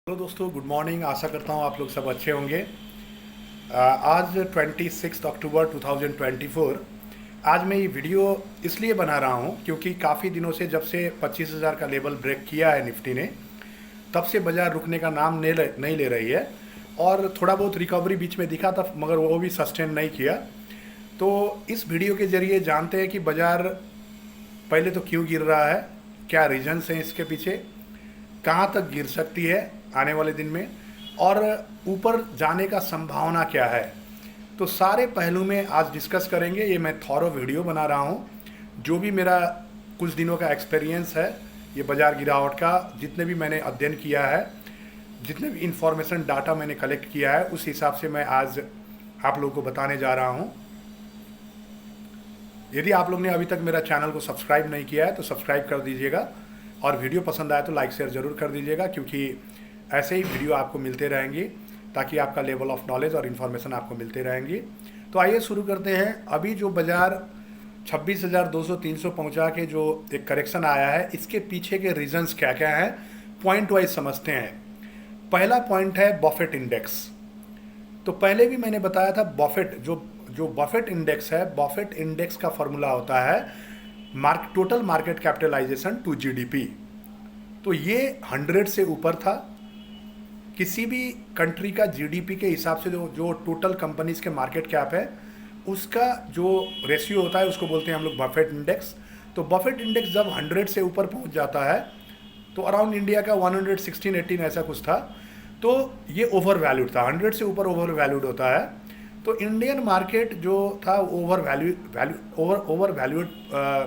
Hello दोस्तों, good morning. आशा करता हूँ आप लोग सब अच्छे होंगे। आज 26 अक्टूबर 2024। आज मैं ये वीडियो इसलिए बना रहा हूँ क्योंकि काफ़ी दिनों से जब से 25,000 का लेवल ब्रेक किया है निफ्टी ने, तब से बाज़ार रुकने का नाम नहीं ले रही है। और थोड़ा बहुत रिकवरी बीच में दिखा था, मगर वो भी सस्टेन नहीं किया। तो इस वीडियो के ज़रिए जानते हैं कि बाज़ार पहले तो क्यों गिर रहा है, क्या रीजन्स हैं इसके पीछे, कहाँ तक गिर सकती है आने वाले दिन में, और ऊपर जाने का संभावना क्या है। तो सारे पहलू में आज डिस्कस करेंगे। ये मैं थॉरो वीडियो बना रहा हूँ। जो भी मेरा कुछ दिनों का एक्सपीरियंस है ये बाज़ार गिरावट का, जितने भी मैंने अध्ययन किया है, जितने भी इंफॉर्मेशन डाटा मैंने कलेक्ट किया है, उस हिसाब से मैं आज आप लोगों को बताने जा रहा हूँ। यदि आप लोग ने अभी तक मेरा चैनल को सब्सक्राइब नहीं किया है तो सब्सक्राइब कर दीजिएगा, और वीडियो पसंद आए तो लाइक शेयर ज़रूर कर दीजिएगा, क्योंकि ऐसे ही वीडियो आपको मिलते रहेंगे ताकि आपका लेवल ऑफ नॉलेज और इन्फॉर्मेशन आपको मिलते रहेंगी। तो आइए शुरू करते हैं। अभी जो बाज़ार 26,200-300 पहुंचा के जो एक करेक्शन आया है, इसके पीछे के रीजंस क्या क्या हैं, पॉइंट वाइज समझते हैं। पहला पॉइंट है बफेट इंडेक्स। तो पहले भी मैंने बताया था, बफेट जो जो बफेट इंडेक्स है, बफेट इंडेक्स का फॉर्मूला होता है total market capitalisation to GDP. तो ये 100 से ऊपर था। किसी भी कंट्री का जीडीपी के हिसाब से जो जो टोटल कंपनीज के मार्केट कैप है, उसका जो रेशियो होता है उसको बोलते हैं हम लोग बफेट इंडेक्स। तो बफेट इंडेक्स जब 100 से ऊपर पहुंच जाता है, तो अराउंड इंडिया का 116-18 ऐसा कुछ था, तो ये ओवर वैल्यूड था। 100 से ऊपर ओवर वैल्यूड होता है। तो इंडियन मार्केट जो था ओवर वैल्यूड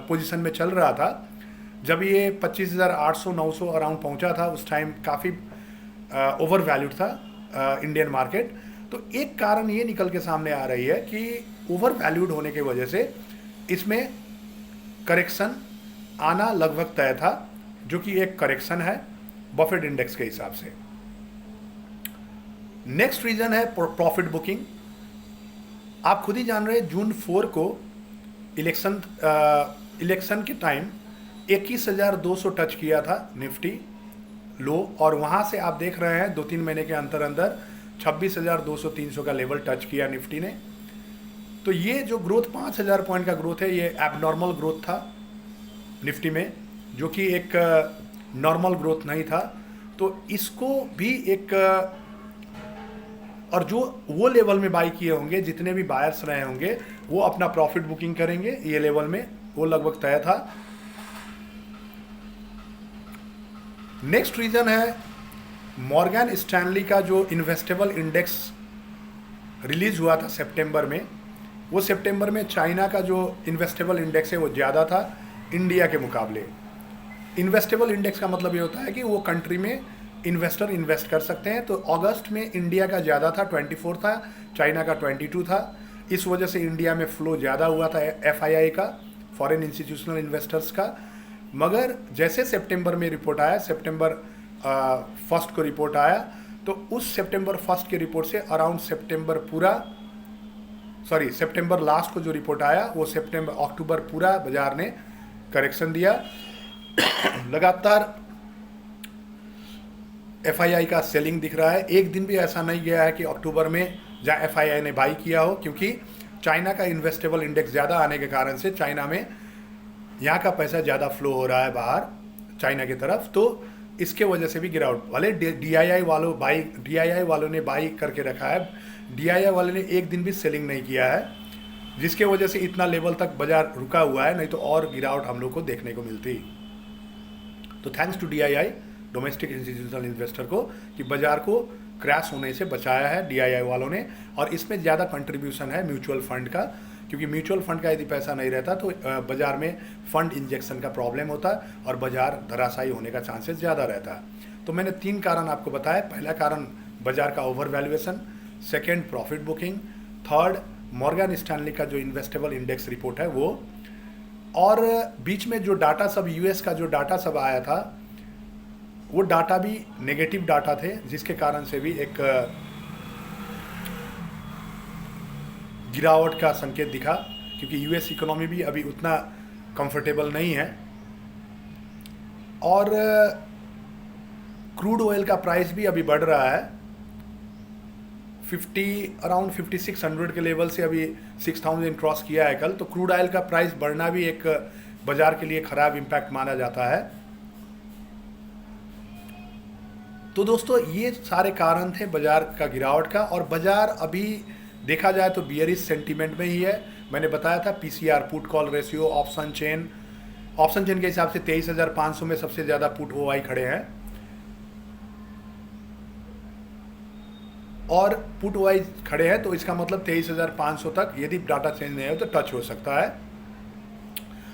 पोजीशन में चल रहा था। जब ये 25,800-900 अराउंड पहुंचा था, उस टाइम काफ़ी ओवर वैल्यूड था इंडियन मार्केट। तो एक कारण ये निकल के सामने आ रही है कि ओवर वैल्यूड होने की वजह से इसमें करेक्शन आना लगभग तय था, जो कि एक करेक्शन है बफेट इंडेक्स के हिसाब से। नेक्स्ट रीजन है प्रॉफिट बुकिंग। आप खुद ही जान रहे हैं, जून 4 को इलेक्शन के टाइम 21,200 टच किया था निफ्टी लो, और वहाँ से आप देख रहे हैं 2-3 महीने के अंदर अंदर 26,200-300 का लेवल टच किया निफ्टी ने। तो ये जो ग्रोथ 5,000 पॉइंट का ग्रोथ है, ये एबनॉर्मल ग्रोथ था निफ्टी में, जो कि एक नॉर्मल ग्रोथ नहीं था। तो इसको भी एक और जो वो लेवल में बाई किए होंगे, जितने भी बायर्स रहे होंगे, वो अपना प्रॉफिट बुकिंग करेंगे ये लेवल में, वो लगभग तय था। नेक्स्ट रीजन है मॉर्गन स्टैनली का जो इन्वेस्टेबल इंडेक्स रिलीज हुआ था सितंबर में। वो सितंबर में चाइना का जो इन्वेस्टेबल इंडेक्स है वो ज़्यादा था इंडिया के मुकाबले। इन्वेस्टेबल इंडेक्स का मतलब ये होता है कि वो कंट्री में इन्वेस्टर इन्वेस्ट कर सकते हैं। तो अगस्त में इंडिया का ज़्यादा था, 24 था, चाइना का 22 था। इस वजह से इंडिया में फ्लो ज़्यादा हुआ था FII का, फॉरेन इंस्टीट्यूशनल इन्वेस्टर्स का। मगर जैसे सितंबर में रिपोर्ट आया, सितंबर 1 को रिपोर्ट आया, तो उस सितंबर 1 के रिपोर्ट से अराउंड सितंबर लास्ट को जो रिपोर्ट आया, वो अक्टूबर पूरा बाजार ने करेक्शन दिया। लगातार FII का सेलिंग दिख रहा है। एक दिन भी ऐसा नहीं गया है कि अक्टूबर में जहाँ FII ने बाई किया हो, क्योंकि चाइना का इन्वेस्टेबल इंडेक्स ज़्यादा आने के कारण से चाइना में यहाँ का पैसा ज़्यादा फ्लो हो रहा है बाहर चाइना की तरफ। तो इसके वजह से भी गिरावट वाले DII वालों ने बाई करके रखा है। DII वाले ने एक दिन भी सेलिंग नहीं किया है, जिसके वजह से इतना लेवल तक बाजार रुका हुआ है, नहीं तो और गिरावट हम लोग को देखने को मिलती। तो thanks to DII, domestic institutional investor को, कि बाजार को क्रैश होने से बचाया है DII वालों ने। और इसमें ज़्यादा कंट्रीब्यूशन है म्यूचुअल फंड का, क्योंकि म्यूचुअल फंड का यदि पैसा नहीं रहता तो बाजार में फंड इंजेक्शन का प्रॉब्लम होता और बाजार धराशायी होने का चांसेस ज़्यादा रहता है। तो मैंने 3 कारण आपको बताया। पहला कारण बाजार का over valuation, second profit booking, third Morgan Stanley का जो इन्वेस्टेबल इंडेक्स रिपोर्ट है वो। और बीच में जो डाटा सब US का जो डाटा सब आया था, वो डाटा भी नेगेटिव डाटा थे, जिसके कारण से भी एक गिरावट का संकेत दिखा, क्योंकि US इकोनॉमी भी अभी उतना कंफर्टेबल नहीं है। और क्रूड ऑयल का प्राइस भी अभी बढ़ रहा है, अराउंड 5600 के लेवल से अभी 6000 क्रॉस किया है कल। तो क्रूड ऑयल का प्राइस बढ़ना भी एक बाजार के लिए खराब इम्पैक्ट माना जाता है। तो दोस्तों ये सारे कारण थे बाजार का गिरावट का, और बाजार अभी देखा जाए तो बियरिश सेंटीमेंट में ही है। मैंने बताया था PCR put call ratio option chain के हिसाब से 23,500 में सबसे ज़्यादा पुट ओआई खड़े हैं, और पुट ओआई खड़े हैं तो इसका मतलब 23,500 तक यदि डाटा चेंज नहीं हो तो टच हो सकता है।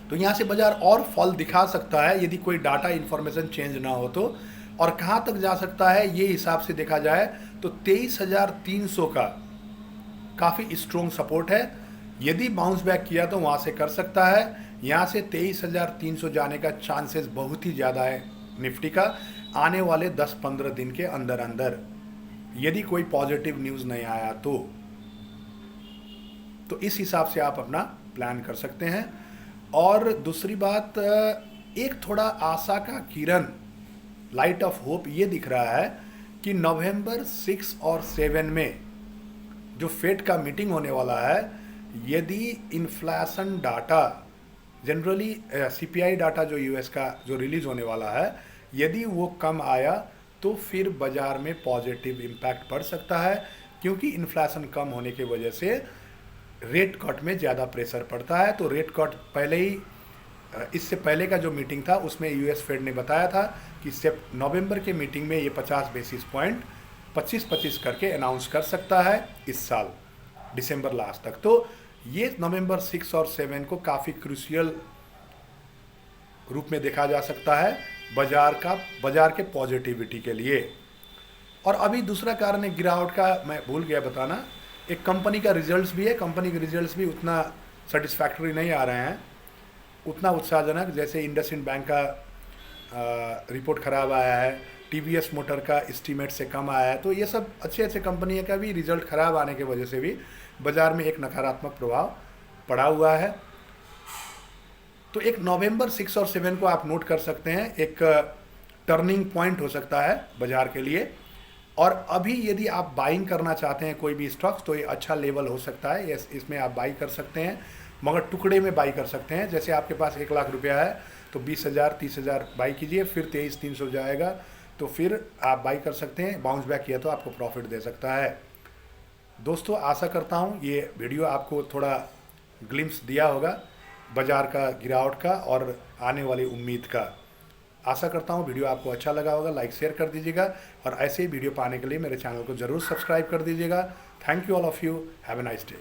तो यहाँ से बाजार और फॉल दिखा सकता है यदि कोई डाटा इन्फॉर्मेशन चेंज ना हो तो। और कहाँ तक जा सकता है ये हिसाब से देखा जाए तो 23,300 का काफ़ी स्ट्रॉन्ग सपोर्ट है। यदि बाउंस बैक किया तो वहाँ से कर सकता है। यहाँ से 23,300 जाने का चांसेस बहुत ही ज़्यादा है निफ्टी का आने वाले 10-15 दिन के अंदर अंदर, यदि कोई पॉजिटिव न्यूज़ नहीं आया तो इस हिसाब से आप अपना प्लान कर सकते हैं। और दूसरी बात, एक थोड़ा आशा का किरण, लाइट ऑफ होप ये दिख रहा है कि नवंबर 6 और 7 में जो फेड का मीटिंग होने वाला है, यदि inflation data generally CPI data जो यूएस का जो रिलीज होने वाला है, यदि वो कम आया तो फिर बाजार में पॉजिटिव इम्पैक्ट पड़ सकता है, क्योंकि इन्फ्लेशन कम होने की वजह से रेट कट में ज़्यादा प्रेशर पड़ता है। तो रेट कट पहले ही, इससे पहले का जो मीटिंग था उसमें यूएस फेड ने बताया था कि नवंबर के मीटिंग में ये 50 बेसिस पॉइंट 25-25 करके अनाउंस कर सकता है इस साल दिसंबर लास्ट तक। तो ये नवंबर 6 और 7 को काफ़ी क्रूशियल रूप में देखा जा सकता है बाजार के पॉजिटिविटी के लिए। और अभी दूसरा कारण है गिरावट का, मैं भूल गया बताना, एक कंपनी का रिजल्ट्स भी है। कंपनी के रिजल्ट्स भी उतना सेटिस्फैक्टरी नहीं आ रहे हैं, उतना उत्साहजनक। जैसे इंडसइंड बैंक का रिपोर्ट खराब आया है, टीवीएस मोटर का एस्टीमेट से कम आया है। तो ये सब अच्छे कंपनी का भी रिजल्ट खराब आने की वजह से भी बाजार में एक नकारात्मक प्रभाव पड़ा हुआ है। तो एक नवंबर 6 और 7 को आप नोट कर सकते हैं, एक टर्निंग पॉइंट हो सकता है बाजार के लिए। और अभी यदि आप बाइंग करना चाहते हैं कोई भी स्टॉक्स तो ये अच्छा लेवल हो सकता है, इसमें आप बाई कर सकते हैं, मगर टुकड़े में बाई कर सकते हैं। जैसे आपके पास 1 लाख रुपया है तो 20,000 30,000 बाई कीजिए, फिर 23,300 जाएगा तो फिर आप बाई कर सकते हैं। बाउंस बैक किया तो आपको प्रॉफिट दे सकता है। दोस्तों आशा करता हूँ ये वीडियो आपको थोड़ा ग्लिम्स दिया होगा बाजार का गिरावट का और आने वाली उम्मीद का। आशा करता हूँ वीडियो आपको अच्छा लगा होगा। लाइक शेयर कर दीजिएगा, और ऐसे ही वीडियो पाने के लिए मेरे चैनल को ज़रूर सब्सक्राइब कर दीजिएगा। Thank you all of you, have a nice day.